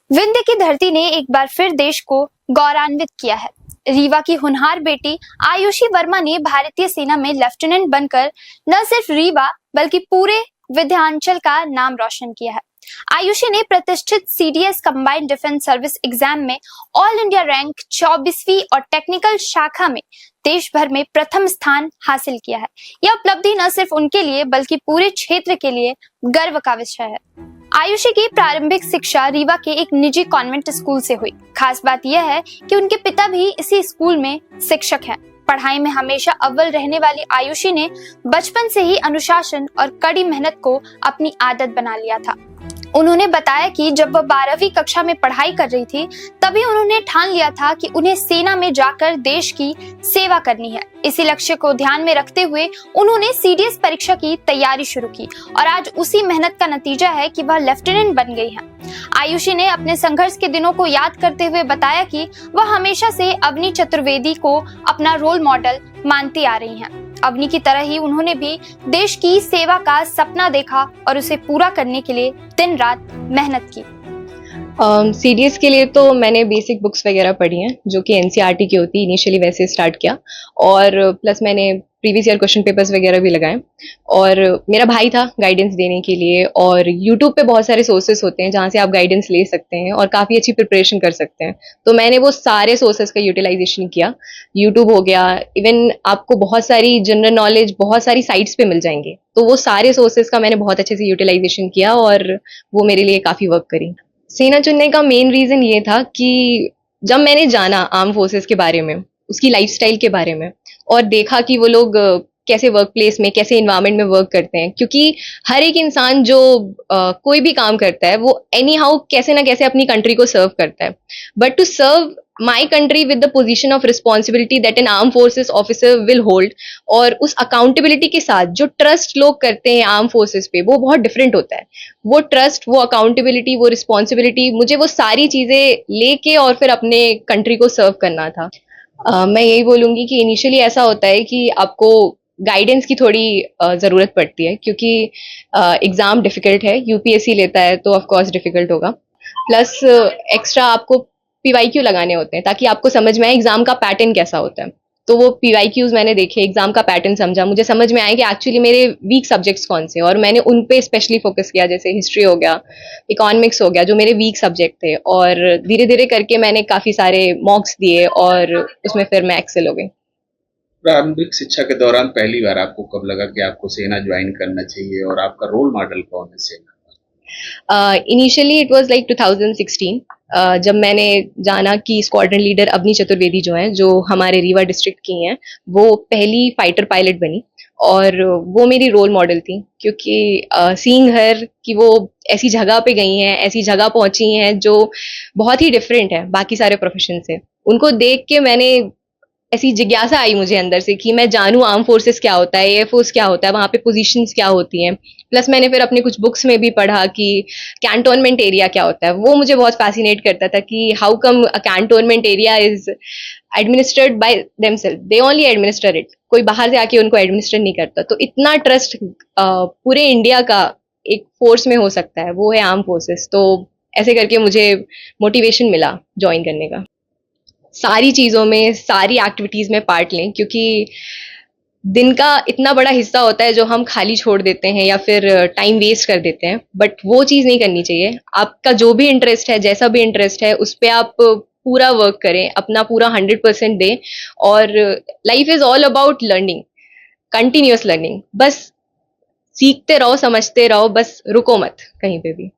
विंध्य की धरती ने एक बार फिर देश को गौरवान्वित किया है। रीवा की होनहार बेटी आयुषी वर्मा ने भारतीय सेना में लेफ्टिनेंट बनकर न सिर्फ रीवा बल्कि पूरे विंध्याचल का नाम रोशन किया है। आयुषी ने प्रतिष्ठित CDS combined defence service exam में ऑल इंडिया रैंक 24वीं और टेक्निकल शाखा में देश भर में प्रथम स्थान हासिल किया है। यह उपलब्धि न सिर्फ उनके लिए बल्कि पूरे क्षेत्र के लिए गर्व का विषय है। आयुषी की प्रारंभिक शिक्षा रीवा के एक निजी कॉन्वेंट स्कूल से हुई। खास बात यह है कि उनके पिता भी इसी स्कूल में शिक्षक हैं। पढ़ाई में हमेशा अव्वल रहने वाली आयुषी ने बचपन से ही अनुशासन और कड़ी मेहनत को अपनी आदत बना लिया था। उन्होंने बताया कि जब वह 12वीं कक्षा में पढ़ाई कर रही थी तभी उन्होंने ठान लिया था कि उन्हें सेना में जाकर देश की सेवा करनी है। इसी लक्ष्य को ध्यान में रखते हुए उन्होंने सीडीएस परीक्षा की तैयारी शुरू की और आज उसी मेहनत का नतीजा है कि वह लेफ्टिनेंट बन गई है। आयुषी ने अपने संघर्ष के दिनों को याद करते हुए बताया कि वह हमेशा से अवनी चतुर्वेदी को अपना रोल मॉडल मानती आ रही हैं। अवनी की तरह ही उन्होंने भी देश की सेवा का सपना देखा और उसे पूरा करने के लिए दिन रात मेहनत की। सीडीएस के लिए तो मैंने बेसिक बुक्स वगैरह पढ़ी हैं जो कि एनसीईआरटी की होती है। इनिशियली वैसे स्टार्ट किया और प्लस मैंने प्रीवियस ईयर क्वेश्चन पेपर्स वगैरह भी लगाए और मेरा भाई था गाइडेंस देने के लिए। और यूट्यूब पे बहुत सारे सोर्सेस होते हैं जहाँ से आप गाइडेंस ले सकते हैं और काफ़ी अच्छी प्रिपरेशन कर सकते हैं। तो मैंने वो सारे सोर्सेस का यूटिलाइजेशन किया। यूट्यूब हो गया, इवन आपको बहुत सारी जनरल नॉलेज बहुत सारी साइट्स पे मिल जाएंगे। तो वो सारे सोर्सेस का मैंने बहुत अच्छे से यूटिलाइजेशन किया और वो मेरे लिए काफ़ी वर्क करी। सेना चुनने का मेन रीजन ये था कि जब मैंने जाना आर्म फोर्सेस के बारे में, उसकी लाइफस्टाइल के बारे में और देखा कि वो लोग कैसे वर्क प्लेस में कैसे इन्वायरमेंट में वर्क करते हैं, क्योंकि हर एक इंसान जो कोई भी काम करता है वो एनी हाउ कैसे ना कैसे अपनी कंट्री को सर्व करता है। But to serve my country with the position of responsibility that an arm forces officer will hold, और उस अकाउंटेबिलिटी के साथ जो ट्रस्ट लोग करते हैं आर्म फोर्सेस पे, वो बहुत डिफरेंट होता है। वो ट्रस्ट, वो अकाउंटेबिलिटी, वो रिस्पॉन्सिबिलिटी, मुझे वो सारी चीजें लेके और फिर अपने कंट्री को सर्व करना था। मैं यही बोलूंगी कि इनिशियली ऐसा होता है कि आपको गाइडेंस की थोड़ी ज़रूरत पड़ती है, क्योंकि एग्ज़ाम डिफ़िकल्ट है। यूपीएससी लेता है तो ऑफ कोर्स डिफ़िकल्ट होगा। प्लस एक्स्ट्रा आपको पीवाईक्यू लगाने होते हैं ताकि आपको समझ में आए एग्ज़ाम का पैटर्न कैसा होता है। तो वो पीवाईक्यूज मैंने देखे, एग्ज़ाम का पैटर्न समझा, मुझे समझ में आया कि एक्चुअली मेरे वीक सब्जेक्ट्स कौन से, और मैंने उन पे स्पेशली फोकस किया। जैसे हिस्ट्री हो गया, इकोनॉमिक्स हो गया, जो मेरे वीक सब्जेक्ट थे, और धीरे धीरे करके मैंने काफ़ी सारे मॉक्स दिए और उसमें फिर मैं एक्सेल हो गई। प्रारंभिक शिक्षा के दौरान पहली बार आपको कब लगा कि आपको सेना ज्वाइन करना चाहिए और आपका रोल मॉडल कौन है सेना? इनिशियली इट वाज लाइक 2016, जब मैंने जाना कि स्क्वाड्रन लीडर अवनी चतुर्वेदी जो हैं, जो हमारे रीवा डिस्ट्रिक्ट की हैं, वो पहली फाइटर पायलट बनी और वो मेरी रोल मॉडल थी। क्योंकि सीइंग हर कि वो ऐसी जगह पे गई हैं, ऐसी जगह पहुंची हैं जो बहुत ही डिफरेंट है बाकी सारे प्रोफेशन से, उनको देख के मैंने ऐसी जिज्ञासा आई मुझे अंदर से कि मैं जानूं आर्म फोर्सेस क्या होता है, एयरफोर्स क्या होता है, वहाँ पे पोजीशंस क्या होती हैं। प्लस मैंने फिर अपनी कुछ बुक्स में भी पढ़ा कि कैंटोनमेंट एरिया क्या होता है। वो मुझे बहुत फैसिनेट करता था कि how come a cantonment area is administered by themselves, they only administer it, कोई बाहर से आके उनको एडमिनिस्टर नहीं करता। तो इतना ट्रस्ट पूरे इंडिया का एक फोर्स में हो सकता है, वो है आर्म फोर्सेस। तो ऐसे करके मुझे मोटिवेशन मिला ज्वाइन करने का। सारी चीज़ों में, सारी एक्टिविटीज़ में पार्ट लें, क्योंकि दिन का इतना बड़ा हिस्सा होता है जो हम खाली छोड़ देते हैं या फिर टाइम वेस्ट कर देते हैं। बट वो चीज़ नहीं करनी चाहिए। आपका जो भी इंटरेस्ट है, जैसा भी इंटरेस्ट है, उस पर आप पूरा वर्क करें, अपना पूरा 100% दें। और life is all about learning, continuous learning. बस सीखते रहो, समझते रहो, बस रुको मत कहीं पे भी।